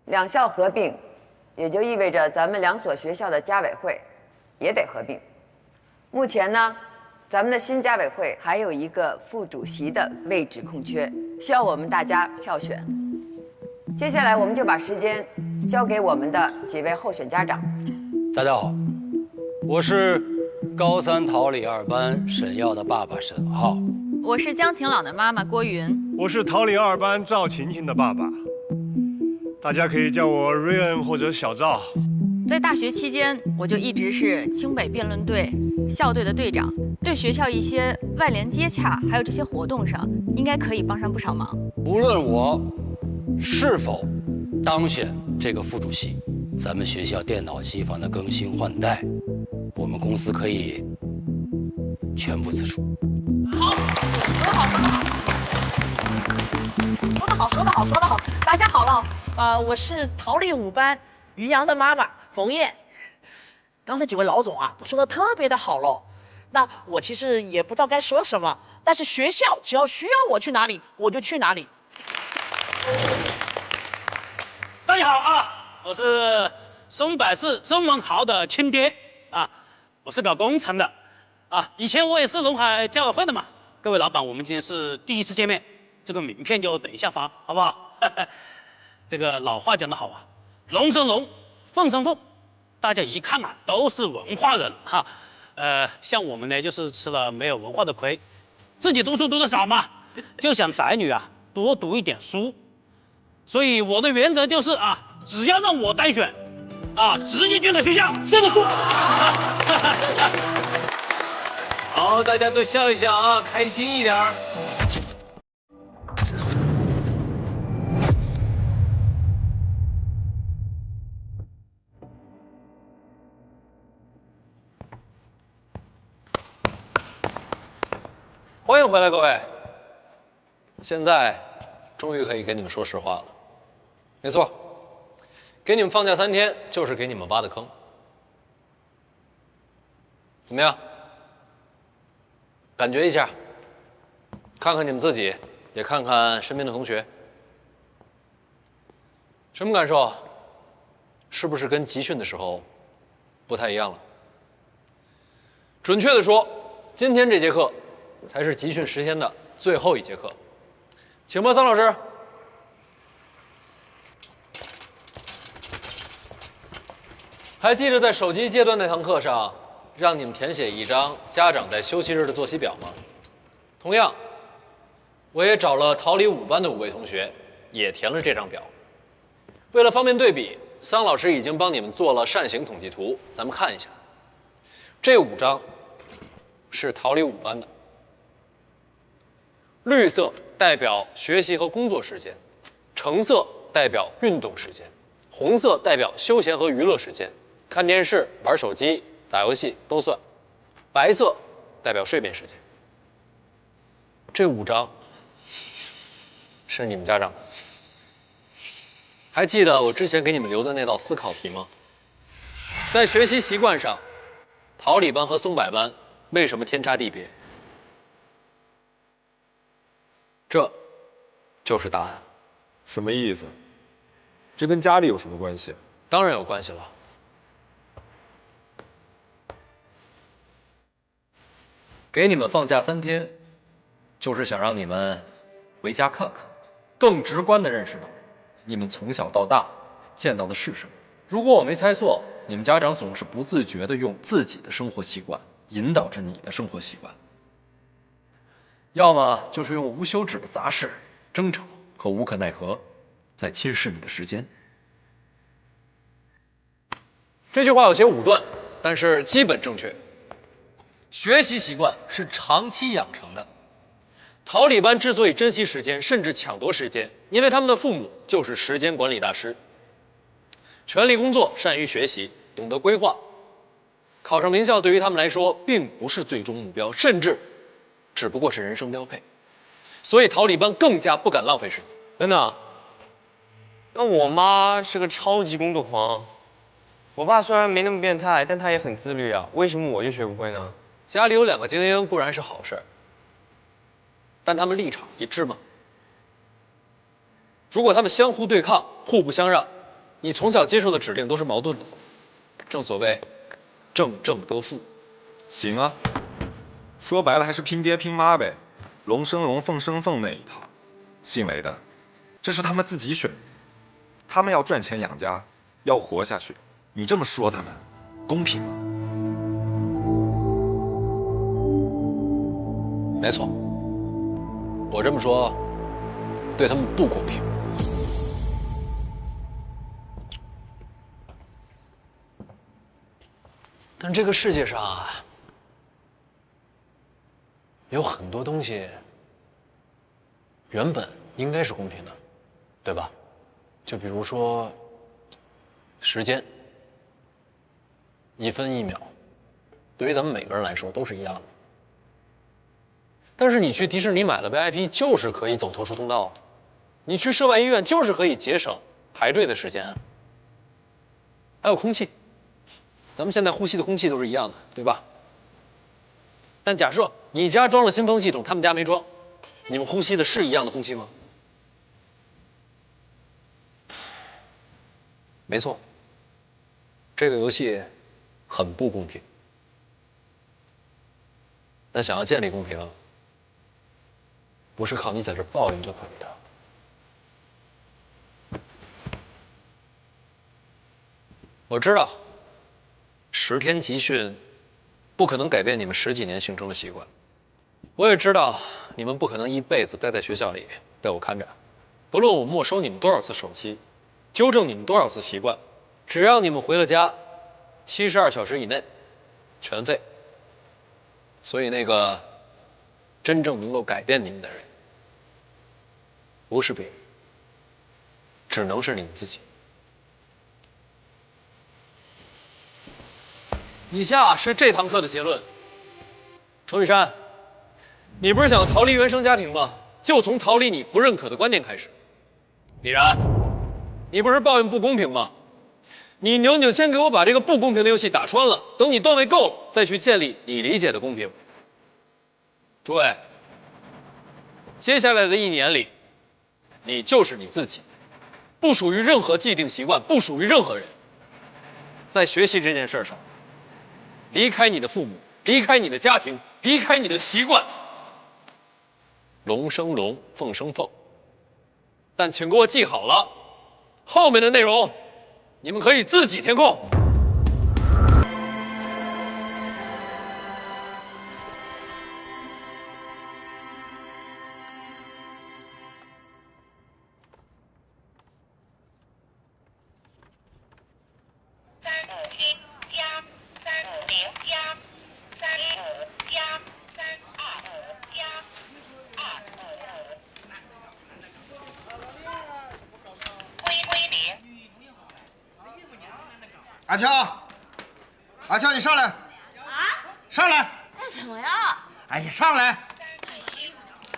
两校合并，也就意味着咱们两所学校的家委会也得合并。目前呢，咱们的新家委会还有一个副主席的位置空缺，需要我们大家票选。接下来我们就把时间交给我们的几位候选家长。大家好，我是高三桃李2班沈耀的爸爸沈浩。我是江晴朗的妈妈郭云。我是桃李2班赵晴晴的爸爸。大家可以叫我瑞恩或者小赵。在大学期间，我就一直是清北辩论队校队的队长，对学校一些外联接洽，还有这些活动上，应该可以帮上不少忙。无论我是否当选这个副主席，咱们学校电脑机房的更新换代，我们公司可以全部资助。好，说得好，说得好，说得好，说得好，说得好。大家好了，我是桃李5班于洋的妈妈冯燕。刚才几位老总啊，都说的特别的好喽。那我其实也不知道该说什么，但是学校只要需要我去哪里，我就去哪里。大家好啊，我是松柏市曾文豪的亲爹啊，我是搞工程的啊，以前我也是陇海家委会的嘛。各位老板，我们今天是第一次见面，这个名片就等一下发，好不好？这个老话讲得好啊，龙生龙，凤生凤，大家一看啊都是文化人哈。像我们呢，就是吃了没有文化的亏，自己读书读得少嘛，就想仔女啊多读一点书。所以我的原则就是啊，只要让我当选，啊，直接进了学校，这个书。好，大家都笑一笑啊，开心一点儿。欢迎回来，各位。现在终于可以跟你们说实话了。没错，给你们放假3天，就是给你们挖的坑。怎么样？感觉一下，看看你们自己，也看看身边的同学，什么感受？是不是跟集训的时候不太一样了？准确的说，今天这节课才是集训10天的最后一节课，请吧，桑老师。还记得在手机阶段那堂课上，让你们填写一张家长在休息日的作息表吗？同样，我也找了桃李5班的5位同学，也填了这张表。为了方便对比，桑老师已经帮你们做了扇形统计图，咱们看一下。这5张是桃李5班的，绿色代表学习和工作时间，橙色代表运动时间，红色代表休闲和娱乐时间，看电视、玩手机、打游戏都算，白色代表睡眠时间。这5张是你们家长的。还记得我之前给你们留的那道思考题吗？在学习习惯上，桃李班和松柏班为什么天差地别？这就是答案。什么意思？这跟家里有什么关系？当然有关系了。给你们放假3天，就是想让你们回家看看，更直观地认识到你们从小到大见到的是什么。如果我没猜错，你们家长总是不自觉地用自己的生活习惯引导着你的生活习惯，要么就是用无休止的杂事、争吵和无可奈何在侵蚀你的时间。这句话有些武断，但是基本正确。学习习惯是长期养成的。桃李班之所以珍惜时间，甚至抢夺时间，因为他们的父母就是时间管理大师，全力工作，善于学习，懂得规划。考上名校对于他们来说并不是最终目标，甚至只不过是人生标配。所以桃李班更加不敢浪费时间。等等，那我妈是个超级工作狂，我爸虽然没那么变态，但他也很自律啊，为什么我就学不会呢？家里有2个精英固然是好事，但他们立场一致吗？如果他们相互对抗、互不相让，你从小接受的指令都是矛盾的，正所谓正正得负。行啊，说白了还是拼爹拼妈呗，龙生龙，凤生凤那一套。姓雷的，这是他们自己选的，他们要赚钱养家，要活下去。你这么说他们，公平吗？没错，我这么说，对他们不公平。但这个世界上啊，有很多东西原本应该是公平的，对吧？就比如说时间，1分1秒，对于咱们每个人来说都是一样的。但是你去迪士尼买了 VIP， 就是可以走特殊通道；你去涉外医院，就是可以节省排队的时间。还有空气，咱们现在呼吸的空气都是一样的，对吧？但假设你家装了新风系统，他们家没装，你们呼吸的是一样的空气吗？没错，这个游戏很不公平。但想要建立公平，不是靠你在这抱怨就可以的。我知道，10天集训不可能改变你们10几年形成的习惯。我也知道你们不可能一辈子待在学校里被我看着，不论我没收你们多少次手机，纠正你们多少次习惯，只要你们回了家，72小时以内全废。所以那个真正能够改变你们的人，不是别人，只能是你们自己。以下是这堂课的结论。程雨山，你不是想逃离原生家庭吗？就从逃离你不认可的观念开始。李然，你不是抱怨不公平吗？你牛牛先给我把这个不公平的游戏打穿了，等你段位够了，再去建立你理解的公平。诸位，接下来的1年里，你就是你自己，不属于任何既定习惯，不属于任何人。在学习这件事上，离开你的父母，离开你的家庭，离开你的习惯。龙生龙，凤生凤。但请给我记好了，后面的内容你们可以自己填空。阿俏，阿俏，你上来！啊！上来！干什么呀？哎呀，上来！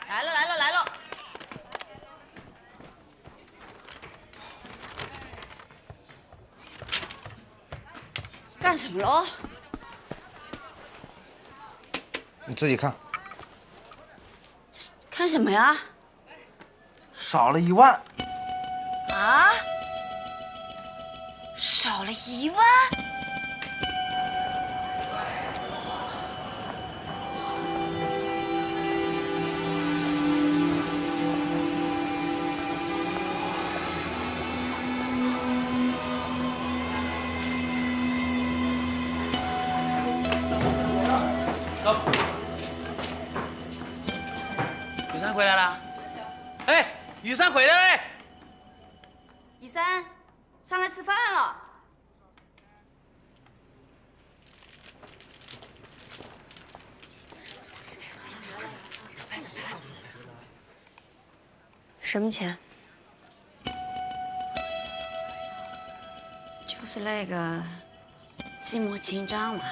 来了来了来了！干什么喽？你自己看。看什么呀？少了1万。啊？少了1万？走。雨珊回来了。哎，雨珊回来嘞！雨珊，上来吃饭了。什么钱？就是那个寂寞清账嘛，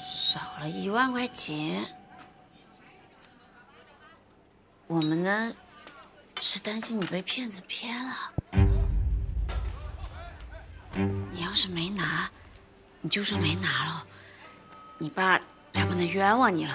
少了1万块钱。我们呢，是担心你被骗子骗了。你要是没拿，你就说没拿了，你爸他不能冤枉你了。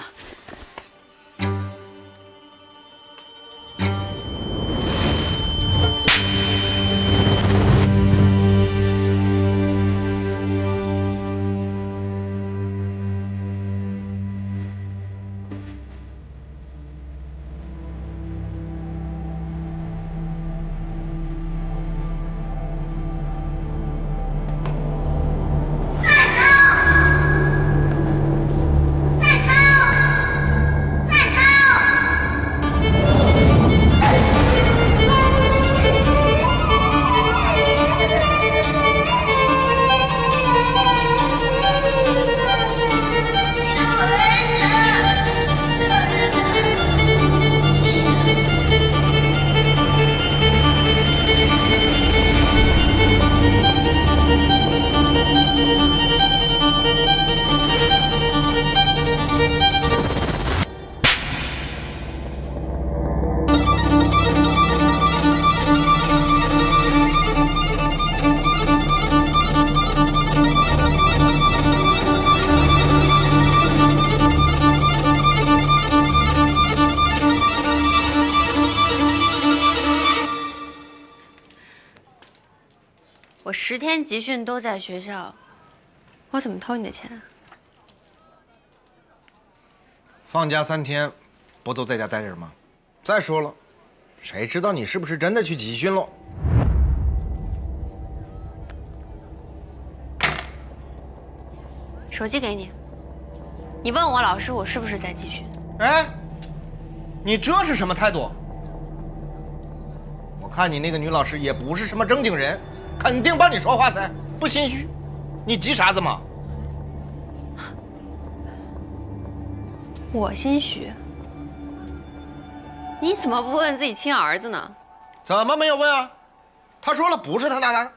我10天集训都在学校，我怎么偷你的钱啊？放假3天，不都在家待着吗？再说了，谁知道你是不是真的去集训了？手机给你，你问我老师我是不是在集训？哎，你这是什么态度？我看你那个女老师也不是什么正经人，肯定帮你说话噻，不心虚。你急啥子嘛？我心虚？你怎么不问自己亲儿子呢？怎么没有问啊？他说了不是他拿的，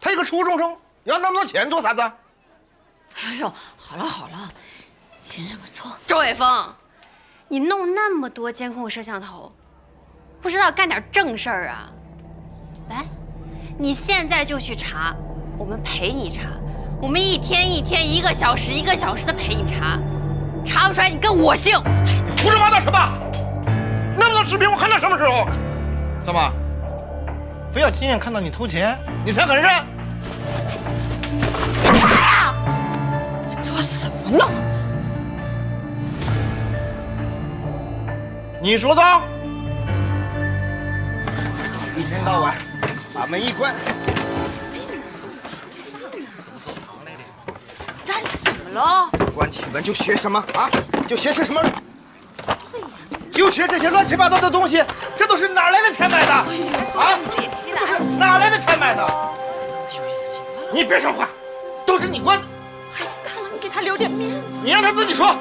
他一个初中生要那么多钱做啥子？哎呦，好了好了，先认个错。周伟峰，你弄那么多监控摄像头，不知道干点正事儿啊？来，你现在就去查，我们陪你查，我们一天1个小时1个小时的陪你查，查不出来你跟我姓。你胡说八道什么？那么多视频我看到什么时候？怎么，非要亲眼看到你偷钱，你才肯认？做什么呢？你说的。一天到晚把门一关。干什么了？关起门就学什么啊？就学些什么？就学这些乱七八糟的东西，这都是哪来的钱买的？啊？都是哪来的钱买的？你别说话，都是你惯的。孩子大了，你给他留点面子。你让他自己说，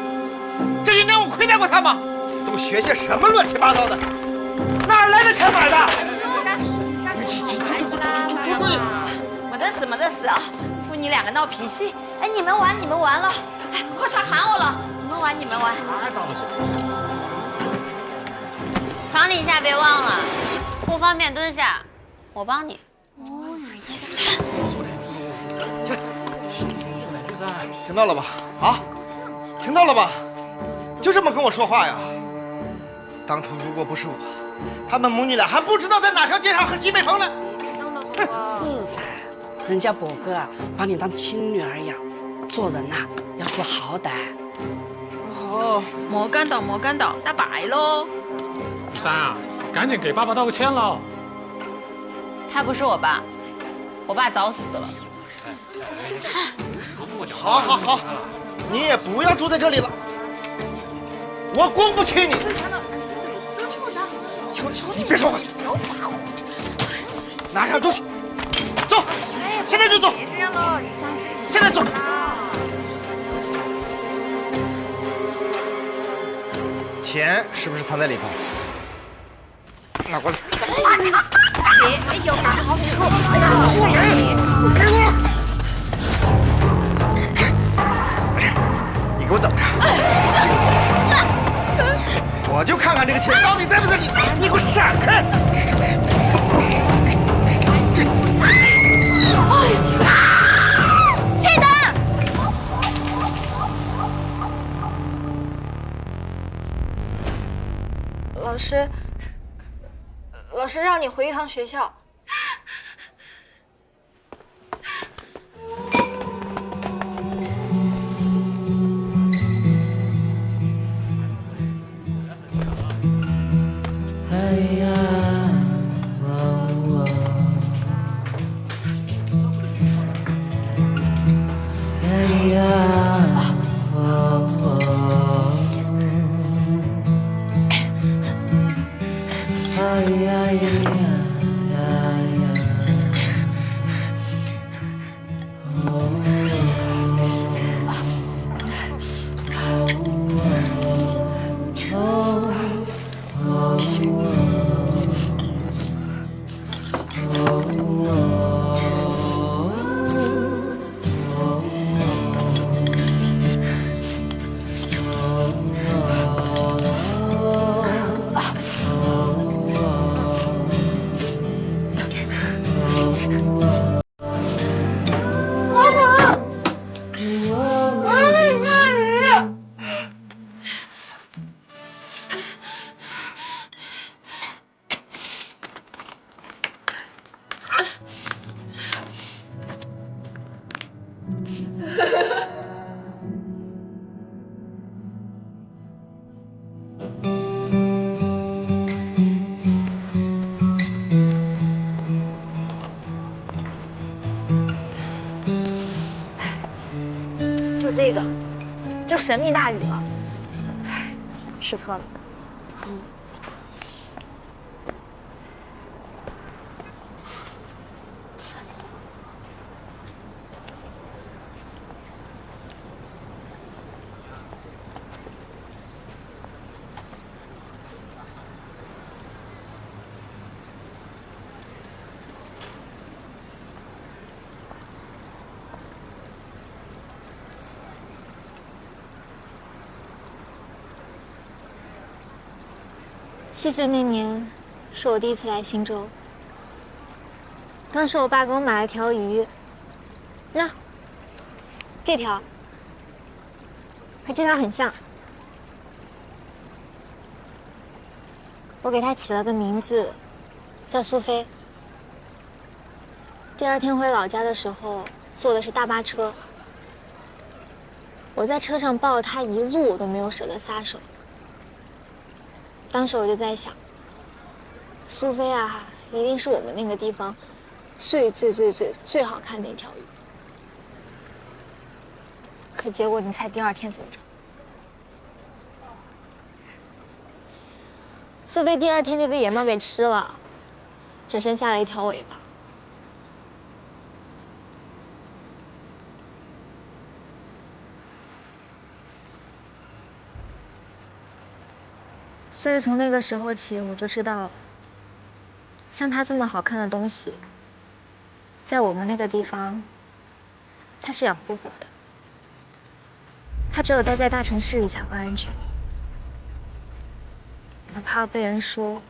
这些年我亏待过他吗？都学些什么乱七八糟的？哪来的钱买的？没得事没得事啊，父女2个闹脾气。哎，你们玩了，哎，快上喊我了，你们玩。床底下别忘了，不方便蹲下，我帮你。哦，有意思。听到了吧？啊，听到了吧？就这么跟我说话呀？当初如果不是我，他们母女俩还不知道在哪条街上喝西北风呢。是噻，人家伯哥啊，把你当亲女儿养，做人呐要知好歹。哦，莫干倒，打败喽！雨珊啊，赶紧给爸爸道个歉喽！他不是我爸，我爸早死了。好，你也不要住在这里了，我供不起你。求你，别说话，拿上东西，走，现在就走。现在走。钱是不是藏在里头？拿过来。哎呦，好辛苦！过来，给我！你给我等着！我就看看这个钱到底在不在里。你给我闪开！退等！老师让你回一趟学校。神秘大雨了。唉，失策了。7岁那年，是我第一次来新州。当时我爸给我买了条鱼，这条和这条很像，我给它起了个名字，叫苏菲。第2天回老家的时候，坐的是大巴车，我在车上抱着它一路，我都没有舍得撒手。当时我就在想，苏菲啊，一定是我们那个地方最好看的一条鱼。可结果你猜第2天怎么着？苏菲第2天就被野猫给吃了，只剩下了一条尾巴。所以从那个时候起，我就知道，像它这么好看的东西，在我们那个地方，它是养不活的。它只有待在大城市里才会安全，哪怕被人说、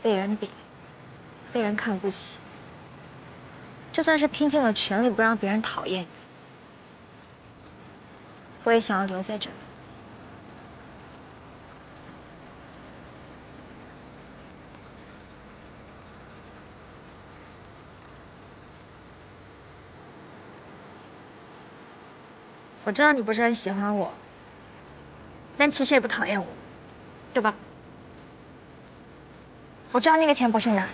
被人比、被人看不起，就算是拼尽了全力不让别人讨厌你，我也想要留在这里。我知道你不是很喜欢我，但其实也不讨厌我，对吧？我知道那个钱不是你的，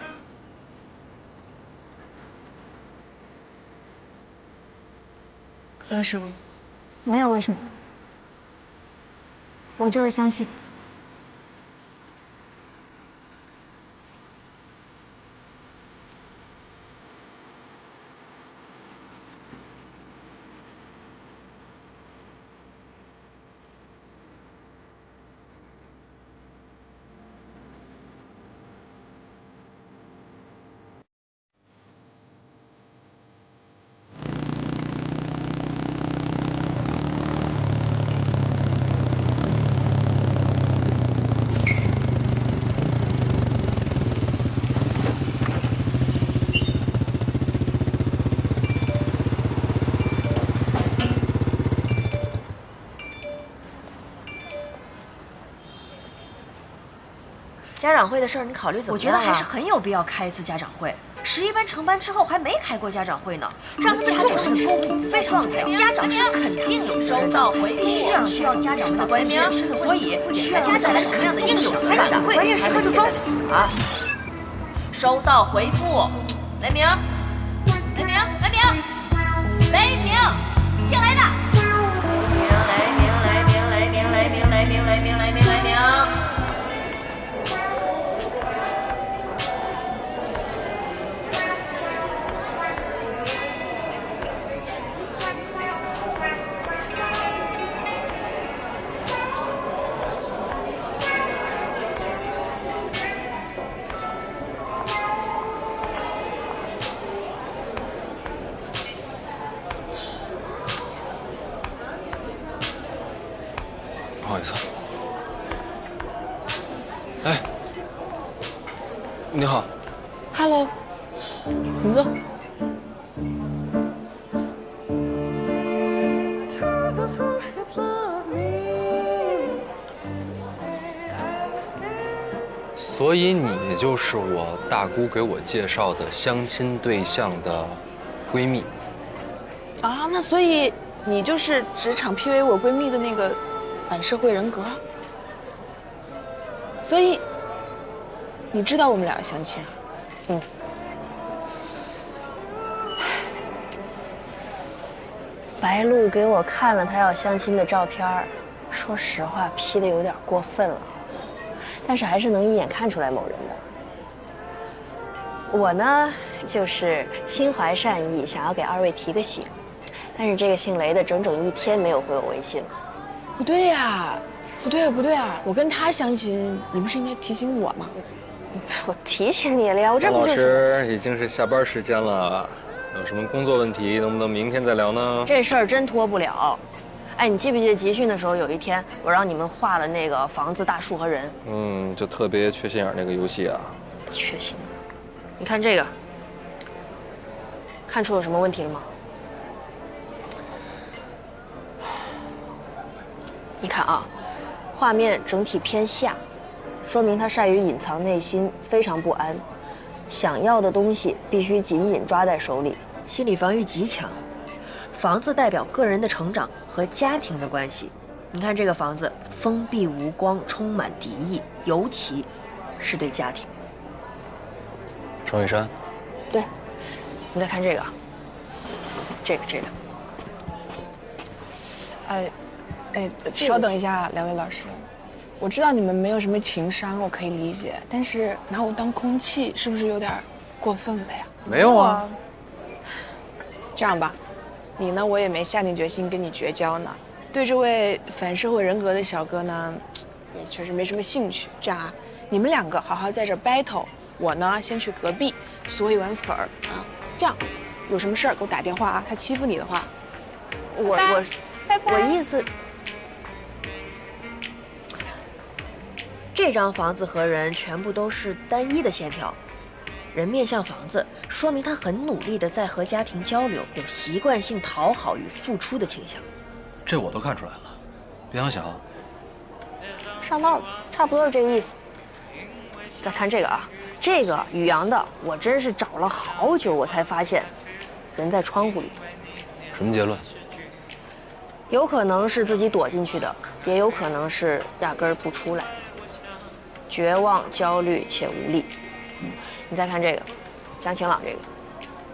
为什么？没有为什么，我就是相信。家长会的事儿你考虑怎么样？我觉得还是很有必要开一次家长会。11班成班之后还没开过家长会呢，让他们重视沟通非常重要。家长是肯定有收到回复，必须让需要家长们的关心，所以需要家长是肯定有责任的。关键时刻就装死啊！收到回复，雷鸣，雷鸣，雷鸣，雷鸣，姓雷的。雷鸣，雷鸣，雷鸣，雷鸣，雷鸣，雷鸣，雷鸣，雷鸣。不好意思。哎，你好。Hello， 请坐。所以你就是我大姑给我介绍的相亲对象的闺蜜啊？那所以你就是职场 PUA 我闺蜜的那个反社会人格？所以你知道我们俩相亲啊？嗯。白露给我看了她要相亲的照片，说实话 P 的有点过分了，但是还是能一眼看出来某人的。我呢，就是心怀善意，想要给二位提个醒，但是这个姓雷的整整1天没有回我微信了。不对呀，不对啊！我跟他相亲，你不是应该提醒我吗？我提醒你了呀，我这不老师已经是下班时间了，有什么工作问题，能不能明天再聊呢？这事儿真拖不了。哎，你记不记得集训的时候，有一天我让你们画了那个房子、大树和人？就特别缺心眼那个游戏啊。缺心眼。你看这个，看出有什么问题了吗？你看啊，画面整体偏下，说明他善于隐藏内心，非常不安，想要的东西必须紧紧抓在手里，心理防御极强。房子代表个人的成长和家庭的关系。你看这个房子封闭无光，充满敌意，尤其是对家庭。双羽山。对，你再看这个，这个。稍等一下，两位老师，我知道你们没有什么情商，我可以理解，但是拿我当空气是不是有点过分了呀？没有啊。这样吧，你呢，我也没下定决心跟你绝交呢。对这位反社会人格的小哥呢，也确实没什么兴趣。这样啊，你们2个好好在这 battle， 我呢先去隔壁嗦一碗粉儿啊。这样，有什么事儿给我打电话啊。他欺负你的话，我意思。这张房子和人全部都是单一的线条，人面向房子，说明他很努力的在和家庭交流，有习惯性讨好与付出的倾向。这我都看出来了，别想小。上道了，差不多是这个意思。再看这个啊，这个宇阳的，我真是找了好久，我才发现，人在窗户里。什么结论？有可能是自己躲进去的，也有可能是压根儿不出来。绝望、焦虑且无力。你再看这个，江晴朗这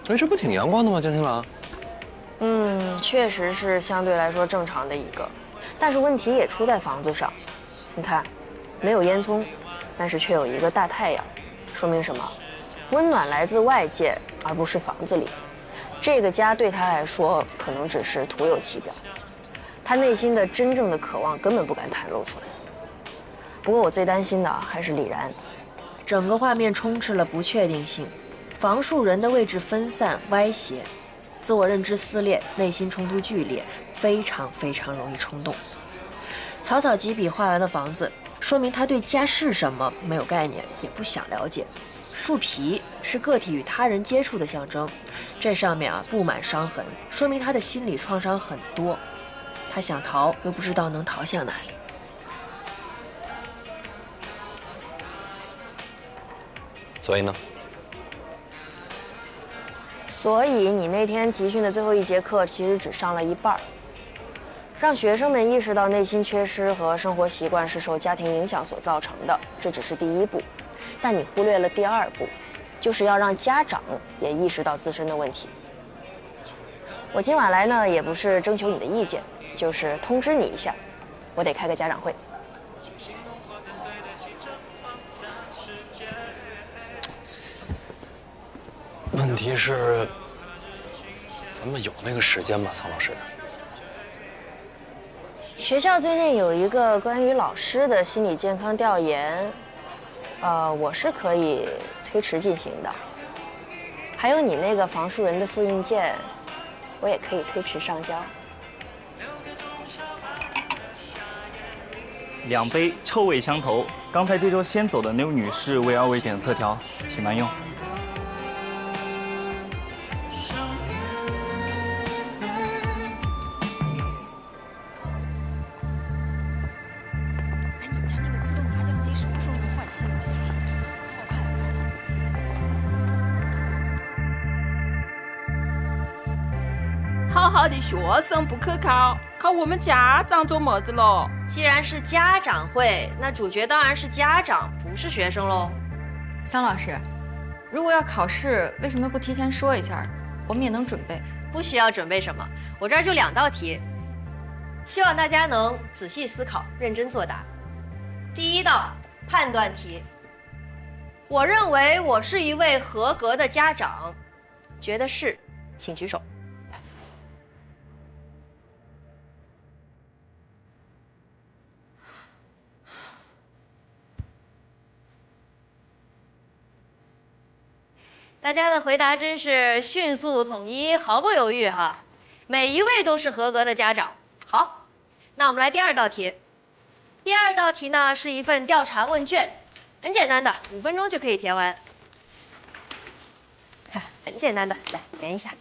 个，这不挺阳光的吗？江晴朗。确实是相对来说正常的一个，但是问题也出在房子上。你看，没有烟囱，但是却有一个大太阳，说明什么？温暖来自外界，而不是房子里。这个家对他来说，可能只是徒有其表，他内心的真正的渴望根本不敢袒露出来。不过我最担心的还是李然，整个画面充斥了不确定性，房树人的位置分散歪斜，自我认知撕裂，内心冲突剧烈，非常容易冲动。草草几笔画完了房子，说明他对家是什么没有概念，也不想了解。树皮是个体与他人接触的象征，这上面布满伤痕，说明他的心理创伤很多，他想逃又不知道能逃向哪里。所以呢？所以你那天集训的最后1节课其实只上了一半，让学生们意识到内心缺失和生活习惯是受家庭影响所造成的，这只是第1步，但你忽略了第2步，就是要让家长也意识到自身的问题。我今晚来呢，也不是征求你的意见，就是通知你一下，我得开个家长会。问题是，咱们有那个时间吗，曹老师？学校最近有一个关于老师的心理健康调研，我是可以推迟进行的。还有你那个房树人的复印件，我也可以推迟上交。2杯，臭味相投。刚才这桌先走的那位女士为2位点的特调，请慢用。好好的学生不可靠，靠我们家长做么子咯？既然是家长会，那主角当然是家长，不是学生喽。桑老师，如果要考试，为什么不提前说一下？我们也能准备。不需要准备什么，我这儿就2道题，希望大家能仔细思考，认真作答。第1道判断题，我认为我是一位合格的家长，觉得是，请举手。大家的回答真是迅速统一，毫不犹豫哈，每一位都是合格的家长。好，那我们来第2道题。第2道题呢是一份调查问卷，很简单的，5分钟就可以填完。很简单的，来填一下。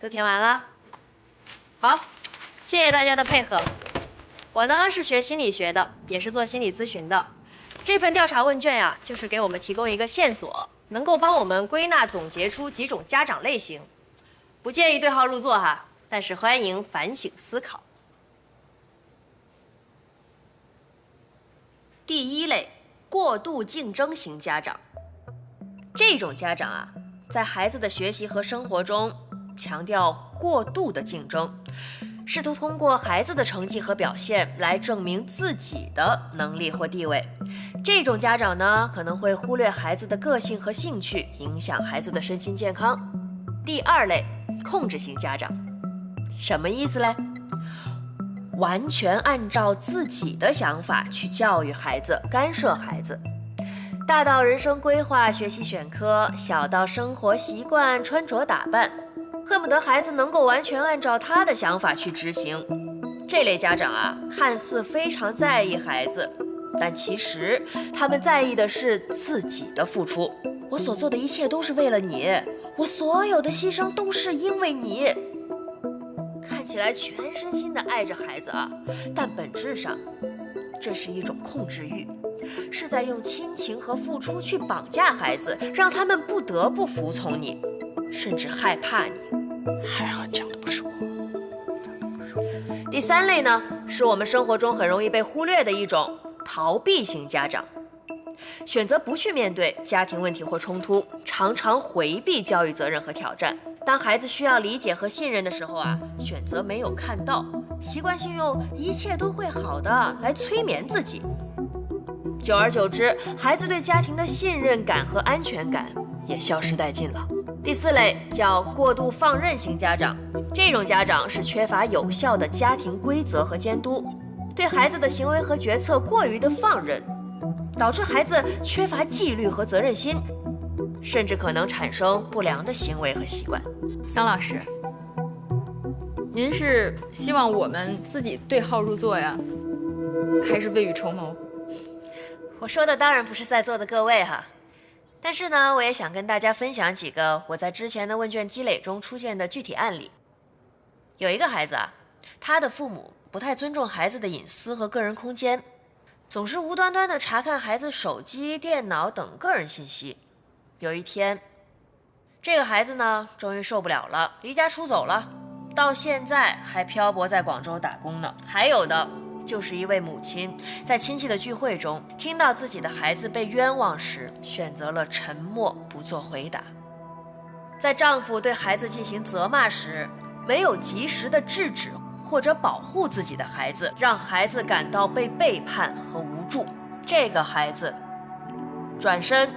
都填完了，好，谢谢大家的配合。我呢是学心理学的，也是做心理咨询的。这份调查问卷呀，就是给我们提供一个线索，能够帮我们归纳总结出几种家长类型。不建议对号入座哈，但是欢迎反省思考。第1类，过度竞争型家长。这种家长啊，在孩子的学习和生活中强调过度的竞争，试图通过孩子的成绩和表现来证明自己的能力或地位。这种家长呢，可能会忽略孩子的个性和兴趣，影响孩子的身心健康。第2类，控制型家长。什么意思嘞？完全按照自己的想法去教育孩子，干涉孩子。大到人生规划、学习选科，小到生活习惯、穿着打扮，恨不得孩子能够完全按照他的想法去执行。这类家长啊，看似非常在意孩子，但其实他们在意的是自己的付出。我所做的一切都是为了你，我所有的牺牲都是因为你。看起来全身心的爱着孩子啊，但本质上，这是一种控制欲，是在用亲情和付出去绑架孩子，让他们不得不服从你，甚至害怕你。还好讲的不是我。第3类呢，是我们生活中很容易被忽略的一种逃避型家长，选择不去面对家庭问题或冲突，常常回避教育责任和挑战。当孩子需要理解和信任的时候啊，选择没有看到，习惯性用一切都会好的来催眠自己。久而久之，孩子对家庭的信任感和安全感也消失殆尽了。第4类叫过度放任型家长，这种家长是缺乏有效的家庭规则和监督，对孩子的行为和决策过于的放任，导致孩子缺乏纪律和责任心，甚至可能产生不良的行为和习惯。桑老师，您是希望我们自己对号入座呀，还是未雨绸缪？我说的当然不是在座的各位哈，但是呢，我也想跟大家分享几个我在之前的问卷积累中出现的具体案例。有一个孩子啊，他的父母不太尊重孩子的隐私和个人空间，总是无端端的查看孩子手机、电脑等个人信息。有一天，这个孩子呢，终于受不了了，离家出走了，到现在还漂泊在广州打工呢。还有的就是一位母亲在亲戚的聚会中，听到自己的孩子被冤枉时，选择了沉默，不做回答。在丈夫对孩子进行责骂时，没有及时的制止或者保护自己的孩子，让孩子感到被背叛和无助。这个孩子转身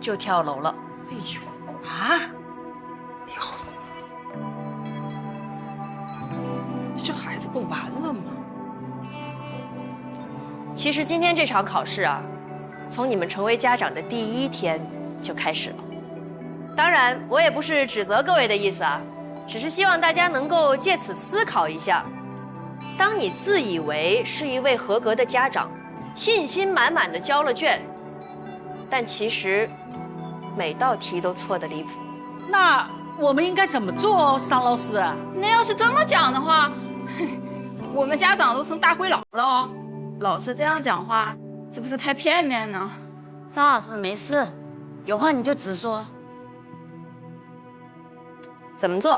就跳楼了。哎呦啊！这孩子不完了吗？其实今天这场考试啊，从你们成为家长的第1天就开始了。当然，我也不是指责各位的意思啊，只是希望大家能够借此思考一下：当你自以为是一位合格的家长，信心满满的交了卷，但其实每道题都错得离谱。那我们应该怎么做，桑老师？那要是这么讲的话，我们家长都成大灰狼了哦。老师这样讲话，是不是太片面呢？张老师没事，有话你就直说。怎么做？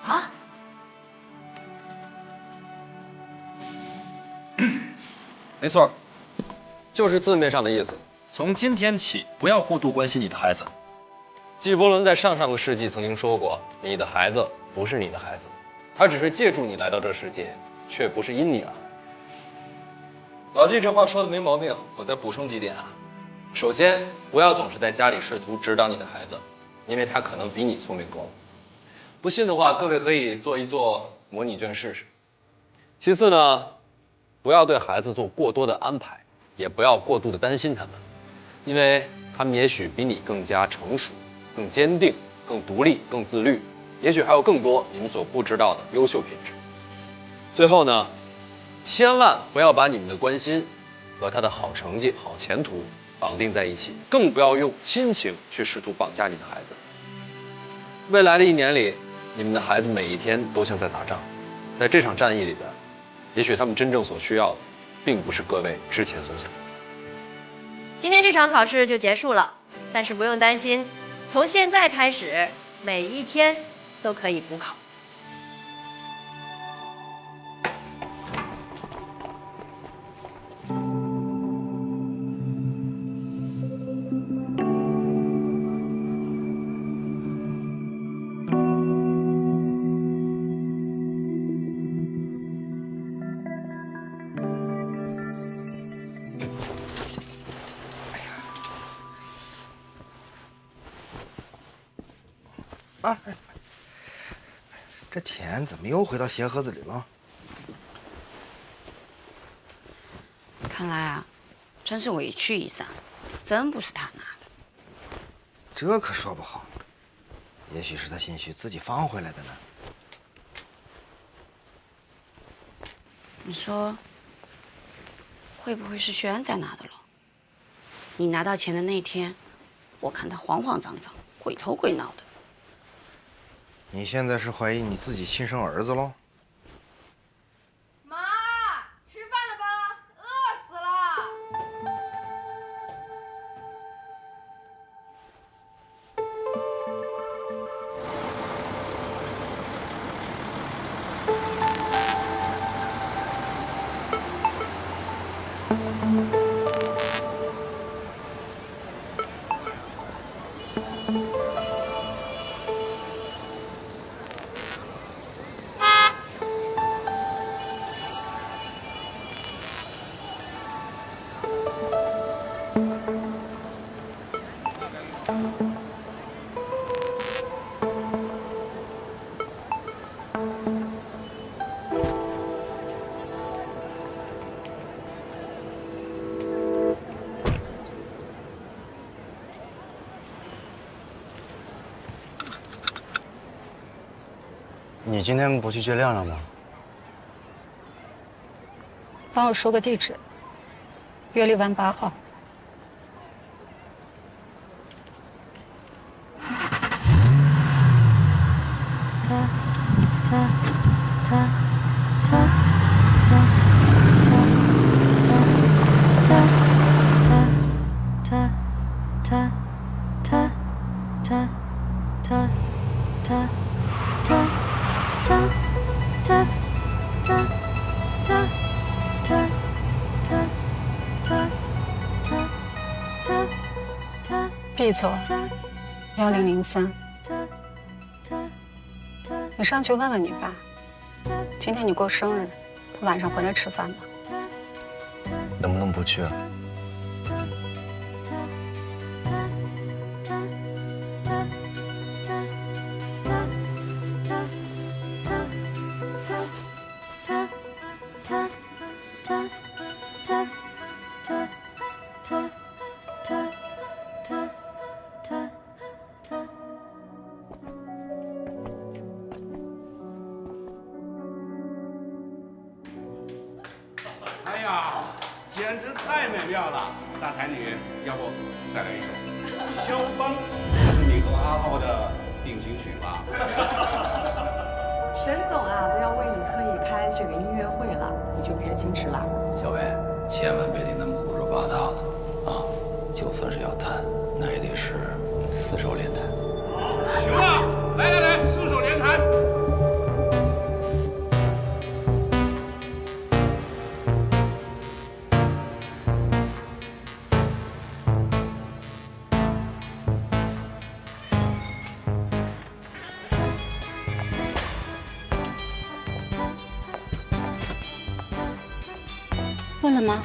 啊？没错，就是字面上的意思。从今天起，不要过度关心你的孩子。纪伯伦在上上个世纪曾经说过：“你的孩子不是你的孩子，他只是借助你来到这世界，却不是因你而来。”老纪这话说的没毛病，我再补充几点啊。首先，不要总是在家里试图指导你的孩子，因为他可能比你聪明多了。不信的话，各位可以做一做模拟卷试试。其次呢，不要对孩子做过多的安排，也不要过度的担心他们，因为他们也许比你更加成熟、更坚定、更独立、更自律，也许还有更多你们所不知道的优秀品质。最后呢，千万不要把你们的关心和他的好成绩、好前途绑定在一起，更不要用亲情去试图绑架你的孩子。未来的1年里，你们的孩子每一天都像在打仗，在这场战役里边，也许他们真正所需要的，并不是各位之前所想的。今天这场考试就结束了，但是不用担心，从现在开始，每一天都可以补考。啊，这钱怎么又回到鞋盒子里了？看来啊，真是委屈一晌，真不是他拿的。这可说不好，也许是他心虚自己放回来的呢。你说，会不会是薛安在拿的了？你拿到钱的那天，我看他慌慌张张、鬼头鬼脑的。你现在是怀疑你自己亲生儿子喽？妈，吃饭了吧？饿死了。你今天不去接亮亮吗？帮我说个地址。月丽湾8号。B 座1003。你上去问问你爸，今天你过生日，他晚上回来吃饭吧。能不能不去啊？哎呀，简直太美妙了！大才女，要不再来一首《肖邦》，这是你和阿浩的定情曲吧？沈总啊，都要为你特意开这个音乐会了，你就别矜持了。小薇，千万别听他们胡说八道的啊！就算是要谈，那也得是4手联弹。行了，来，4手联弹。问了吗？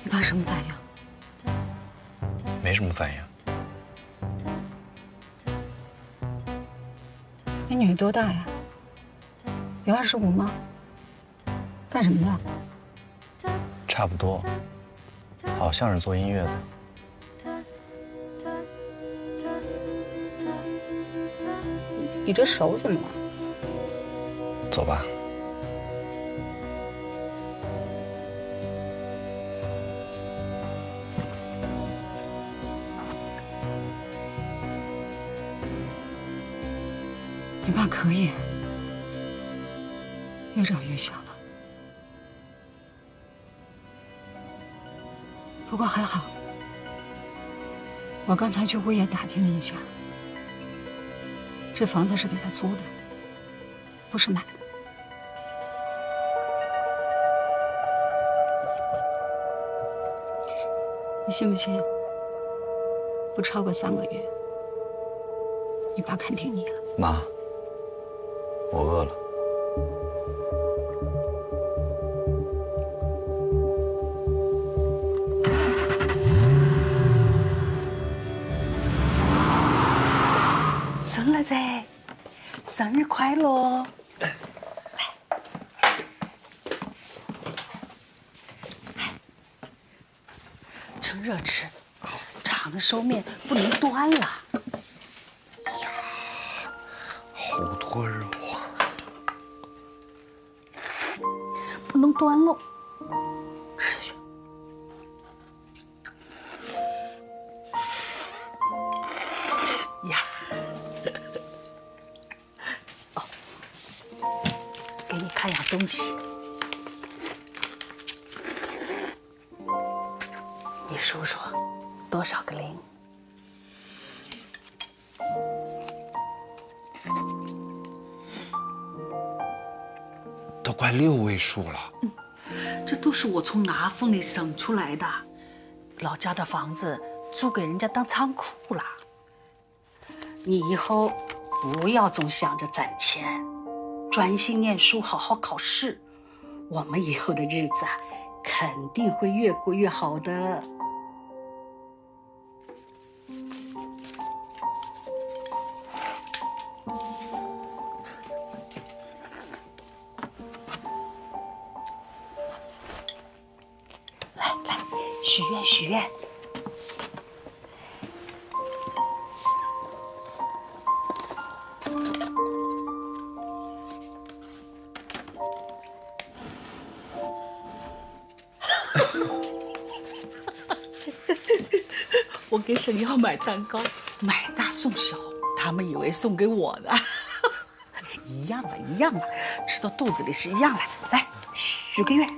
你爸什么反应？没什么反应。你女儿多大呀？有25吗？干什么的？差不多，好像是做音乐的。你这手怎么了？走吧。你爸可以，越长越小了。不过还好，我刚才去物业打听了一下，这房子是给他租的，不是买的。你信不信？不超过3个月，你爸看定你了。妈，我饿了。生了噻，生日快乐！来，趁热吃，长的熟面不能端了。好多肉啊！不能端喽，吃下去。呀，哦，给你看样东西，你数数多少个零？都快6位数了。这都是我从拿缝里省出来的。老家的房子租给人家当仓库了。你以后不要总想着攒钱，专心念书，好好考试。我们以后的日子啊，肯定会越过越好的。来，许愿许愿。我给沈耀买蛋糕，买大送小，他们以为送给我的，一样的，吃到肚子里是一样的。来，许个愿。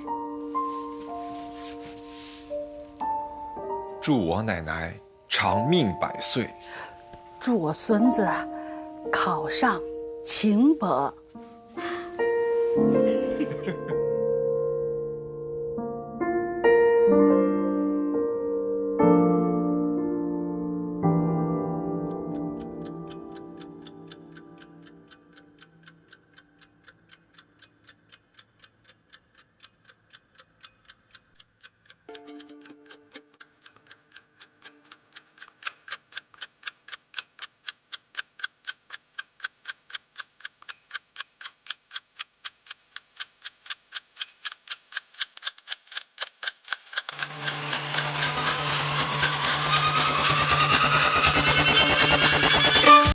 祝我奶奶长命100岁，祝我孙子考上清北。